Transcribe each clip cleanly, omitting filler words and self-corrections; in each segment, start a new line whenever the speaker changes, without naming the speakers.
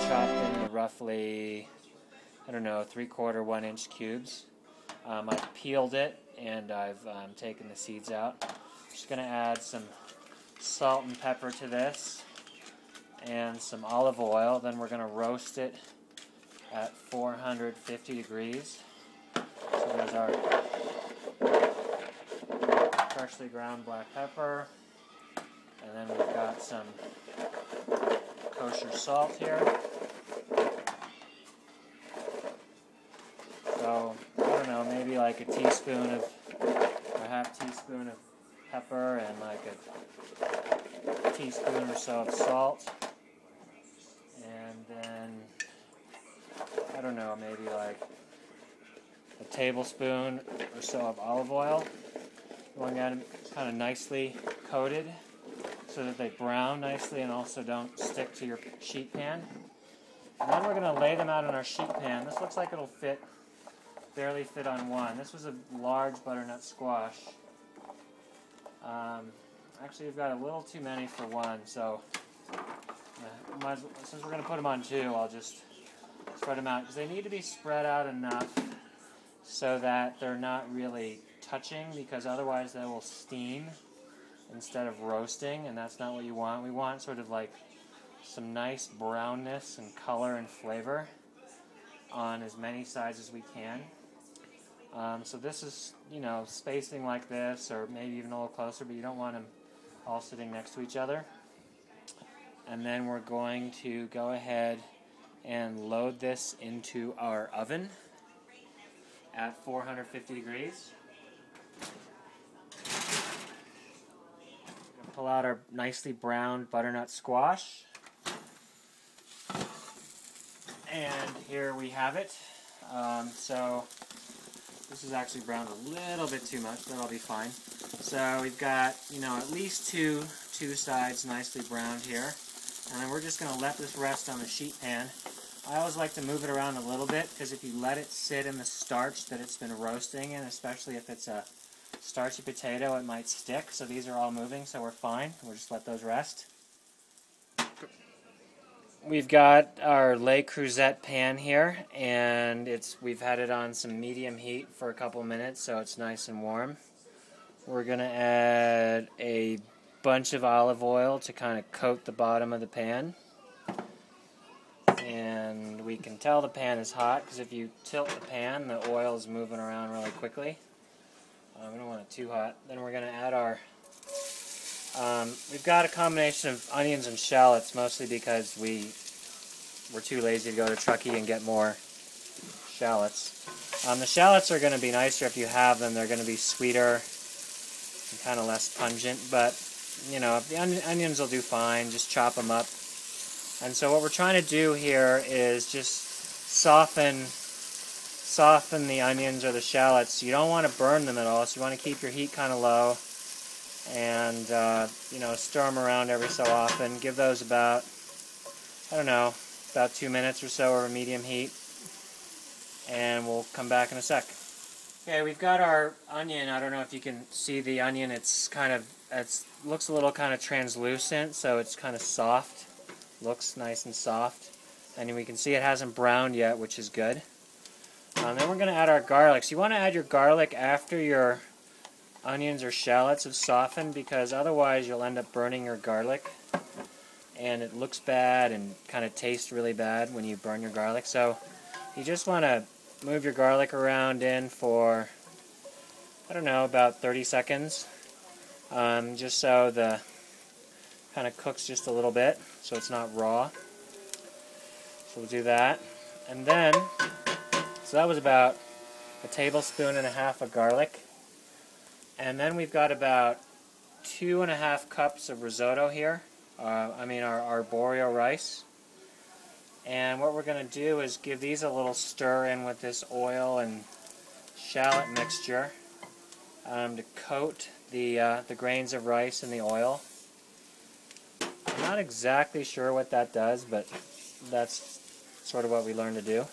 chopped into roughly, I don't know, 3/4 1-inch cubes. I've peeled it and I've taken the seeds out. Just going to add some salt and pepper to this and some olive oil. Then we're going to roast it at 450 degrees. So there's our freshly ground black pepper, and then we've got some kosher salt here. So, I don't know, maybe like a teaspoon of, or a half teaspoon of pepper and like a teaspoon or so of salt. And then, I don't know, maybe like a tablespoon or so of olive oil. You want to get them kind of nicely coated so that they brown nicely and also don't stick to your sheet pan. And then we're going to lay them out on our sheet pan. This looks like it'll barely fit on one. This was a large butternut squash. Actually, we've got a little too many for one, so since we're going to put them on two, I'll just spread them out, because they need to be spread out enough so that they're not really touching, because otherwise they will steam instead of roasting, and that's not what you want. We want sort of like some nice brownness and color and flavor on as many sides as we can. So this is, you know, spacing like this, or maybe even a little closer, but you don't want them all sitting next to each other. And then we're going to go ahead and load this into our oven at 450 degrees. Pull out our nicely browned butternut squash. And here we have it. So this is actually browned a little bit too much, but I'll be fine. So we've got, you know, at least two sides nicely browned here. And then we're just going to let this rest on the sheet pan. I always like to move it around a little bit, because if you let it sit in the starch that it's been roasting in, especially if it's a starchy potato, it might stick. So these are all moving, so we're fine. We'll just let those rest. We've got our Le Creuset pan here, and we've had it on some medium heat for a couple minutes, so it's nice and warm. We're going to add a bunch of olive oil to kind of coat the bottom of the pan. And we can tell the pan is hot, because if you tilt the pan, the oil is moving around really quickly. We don't want it too hot. Then we're going to add our... we've got a combination of onions and shallots, mostly because we're too lazy to go to Truckee and get more shallots. The shallots are going to be nicer if you have them. They're going to be sweeter and kind of less pungent, but you know, the onions will do fine. Just chop them up. And so what we're trying to do here is just soften the onions or the shallots. You don't want to burn them at all, so you want to keep your heat kind of low, and you know, stir them around every so often. Give those about, I don't know, about 2 minutes or so over medium heat, and we'll come back in a sec. Okay, we've got our onion. I don't know if you can see the onion. It looks a little kind of translucent, so it's kind of soft. Looks nice and soft, and we can see it hasn't browned yet, which is good. Then we're going to add our garlic. So you want to add your garlic after your onions or shallots have softened, because otherwise you'll end up burning your garlic, and it looks bad and kind of tastes really bad when you burn your garlic. So you just want to move your garlic around in for, I don't know, about 30 seconds, just so the kind of cooks just a little bit, so it's not raw. So we'll do that. And then, so that was about 1.5 tablespoons of garlic. And then we've got about 2.5 cups of risotto here. Our arborio rice. And what we're going to do is give these a little stir in with this oil and shallot mixture to coat the grains of rice in the oil. I'm not exactly sure what that does, but that's sort of what we learned to do.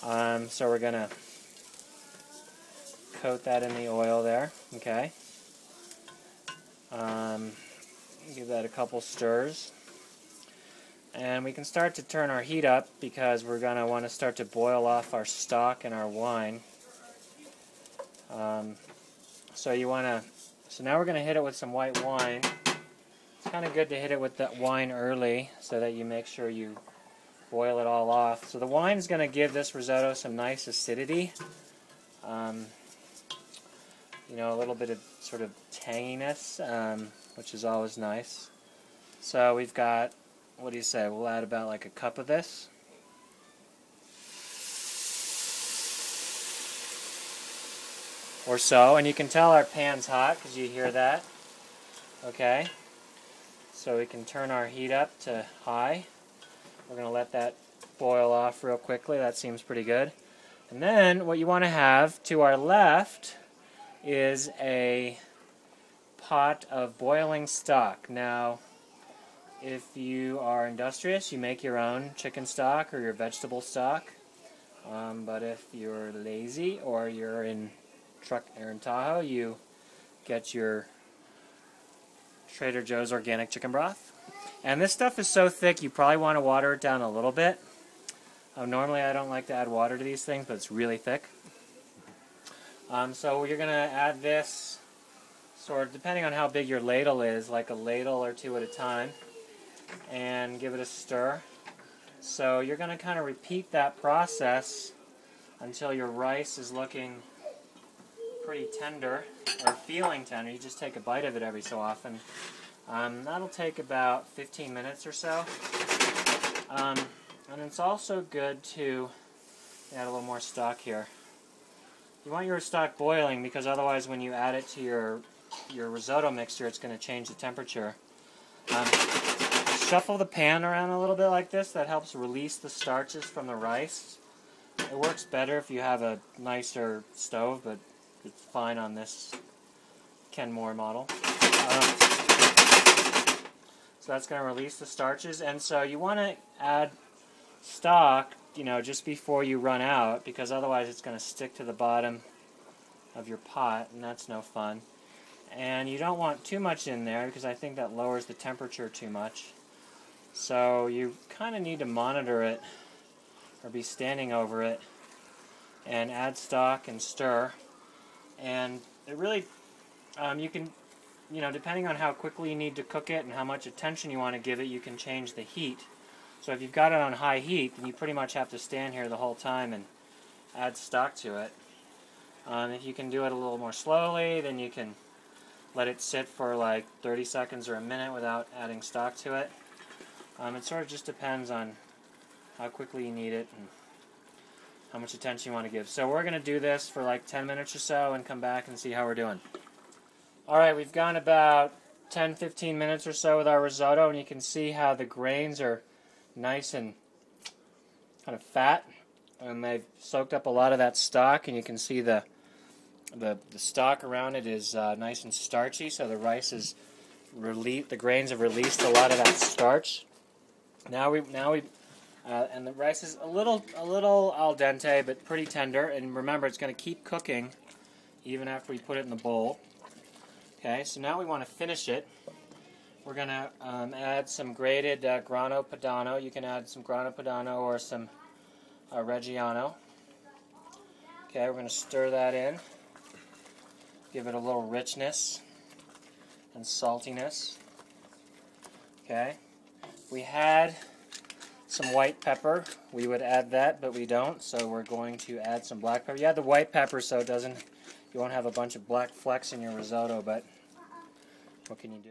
So we're going to coat that in the oil there. Okay. Give that a couple stirs. And we can start to turn our heat up because we're going to want to start to boil off our stock and our wine. So now we're going to hit it with some white wine. It's kind of good to hit it with that wine early so that you make sure you boil it all off. So the wine is going to give this risotto some nice acidity. You know, a little bit of sort of tanginess, which is always nice. So we've got, what do you say, we'll add about like a cup of this. Or so, and you can tell our pan's hot because you hear that. Okay, so we can turn our heat up to high. We're going to let that boil off real quickly. That seems pretty good. And then what you want to have to our left is a pot of boiling stock. Now, if you are industrious, you make your own chicken stock or your vegetable stock. But if you're lazy or you're in Tahoe, you get your Trader Joe's organic chicken broth. And this stuff is so thick you probably want to water it down a little bit. Normally I don't like to add water to these things, but it's really thick. So you're going to add this sort of, depending on how big your ladle is, like a ladle or two at a time, and give it a stir. So you're going to kind of repeat that process until your rice is looking pretty tender, or feeling tender. You just take a bite of it every so often. That'll take about 15 minutes or so. And it's also good to add a little more stock here. You want your stock boiling because otherwise when you add it to your risotto mixture it's going to change the temperature. Shuffle the pan around a little bit like this. That helps release the starches from the rice. It works better if you have a nicer stove, but it's fine on this Kenmore model. So that's going to release the starches, and so you want to add stock, you know, just before you run out, because otherwise it's going to stick to the bottom of your pot, and that's no fun. And you don't want too much in there because I think that lowers the temperature too much. So you kind of need to monitor it or be standing over it and add stock and stir. And it really, you can, you know, depending on how quickly you need to cook it and how much attention you want to give it, you can change the heat. So if you've got it on high heat, then you pretty much have to stand here the whole time and add stock to it. If you can do it a little more slowly, then you can let it sit for like 30 seconds or a minute without adding stock to it. It sort of just depends on how quickly you need it and how much attention you want to give. So we're going to do this for like 10 minutes or so and come back and see how we're doing. Alright, we've gone about 10-15 minutes or so with our risotto, and you can see how the grains are nice and kind of fat, and they've soaked up a lot of that stock, and you can see the stock around it is nice and starchy, so the rice is the grains have released a lot of that starch. And the rice is a little al dente, but pretty tender. And remember, it's going to keep cooking even after we put it in the bowl. Okay, so now we want to finish it. We're going to add some grated grano padano. You can add some grano padano or some Reggiano. Okay, we're going to stir that in. Give it a little richness and saltiness. Okay, we had some white pepper. We would add that, but we don't, so we're going to add some black pepper. You add the white pepper so you won't have a bunch of black flecks in your risotto, but what can you do?